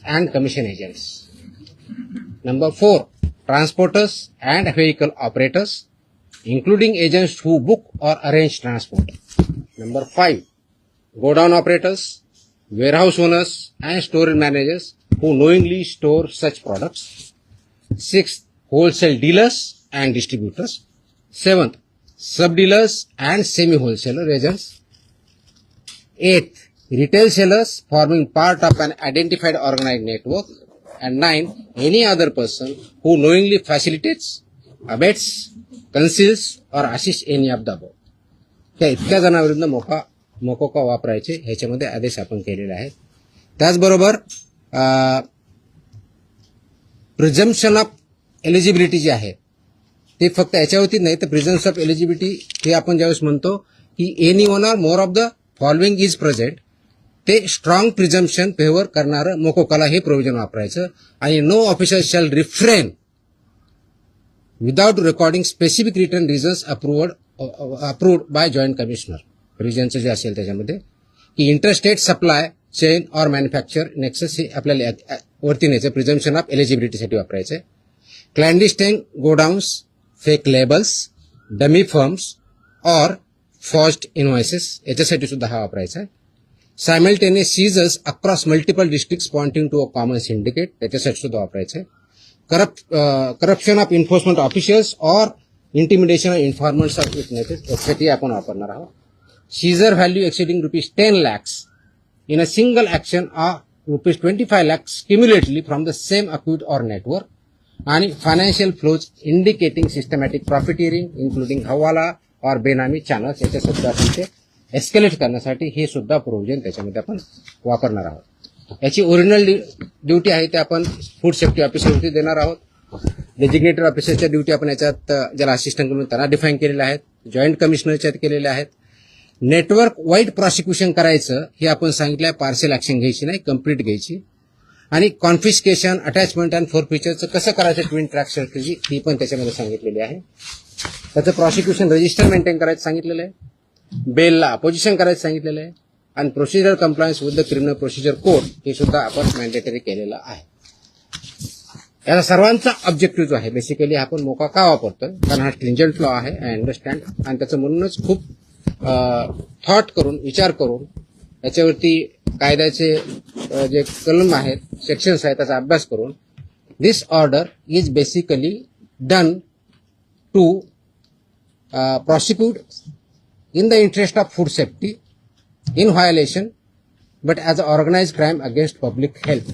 and commission agents. Number 4, transporters and vehicle operators, including agents who book or arrange transport. Number 5, godown operators, warehouse owners and store managers who knowingly store such products. 6th, wholesale dealers and distributors. 7th, sub-dealers and semi-wholesaler agents. 8th, retail sellers forming part of an identified organized network. And 9, any other person who knowingly facilitates, abets, conceals or assists any of the above. त्या इतक्या जणांविरुद्ध मोकोका वापरायचे ह्याच्यामध्ये आदेश आपण केलेले आहेत. त्याचबरोबर प्रिझम्पशन ऑफ एलिजिबिलिटी जी आहे ते फक्त याच्यावरती नाही तर प्रिझम्पशन ऑफ एलिजिबिलिटी हे आपण ज्यावेळेस म्हणतो की any one or more of the following is present, ते स्ट्रॉंग प्रिझम्पशन फेवर करणारं मोकोकाला हे प्रोव्हिजन वापरायचं. आणि no officer shall refrain without recording specific written reasons approved by joint commissioner. रिजनचं जे असेल त्याच्यामध्ये की इंटरस्टेट सप्लाय चेन और मॅन्युफॅक्चर नेक्सस हे आपल्याला वरती न्यायचं प्रिझम्पशन ऑफ एलिजिबिलिटीसाठी वापरायचं. Clandestine godowns, fake labels, dummy firms और फॉर्ज्ड इनव्हॉइसेस याच्यासाठी सुद्धा हा वापरायचा आहे. Simultaneous seizures across multiple districts pointing to a common syndicate त्याच्यासाठी सुद्धा वापरायचं आहे. करप्शन ऑफ इन्फोर्समेंट ऑफिशियल्स और intimidation of informants of witnesses यासाठी आपण वापरणार आहोत. Seizure value exceeding ₹10 lakhs in a single action or ₹25 lakhs cumulatively from the same account or network, आणि financial flows indicating systematic profiteering including हवाला और बेनामी channels याच्या सुद्धा तिथे एस्केलेट करण्यासाठी हे सुद्धा प्रोव्हिजन त्याच्यामध्ये आपण वापरणार आहोत. याची ओरिजिनल ड्युटी आहे ते आपण फूड सेफ्टी ऑफिसरवरती देणार आहोत. डेजिग्नेटेड ऑफिसरच्या ड्युटी आपण याच्यात ज्याला असिस्टंट म्हणून त्यांना डिफाईन केलेल्या आहेत, जॉईंट कमिशनरच्यात केलेल्या आहेत. नेटवर्क वाईड प्रॉसिक्युशन करायचं हे आपण सांगितलं आहे, पार्सल ऍक्शन घ्यायची नाही, कंप्लीट घ्यायची. आणि कॉन्फिस्केशन, अटॅचमेंट अँड फोरफिचरचं कसं करायचं ट्विन ट्रॅक स्ट्रॅटेजी ही पण त्याच्यामध्ये सांगितलेली आहे. त्याचं प्रॉसिक्युशन रजिस्टर मेंटेन करायचं सांगितलेलं आहे, बेलला अपोजिशन करायचं सांगितलेलं आहे, आणि procedure compliance with the criminal procedure code हे सुद्धा आपण मॅन्डेटरी केलेलं आहे. याचा सर्वांचा ऑब्जेक्टिव्ह जो आहे बेसिकली आपण मोका का वापरतोय कारण हा स्ट्रिंजंट लॉ आहे, आय अंडरस्टँड, आणि त्याचं म्हणूनच खूप थॉट करून विचार करून याच्यावरती कायद्याचे जे कलम आहेत, सेक्शन्स आहेत त्याचा अभ्यास करून this order is basically done to prosecute in the interest of food safety in violation but as an organized crime against public health.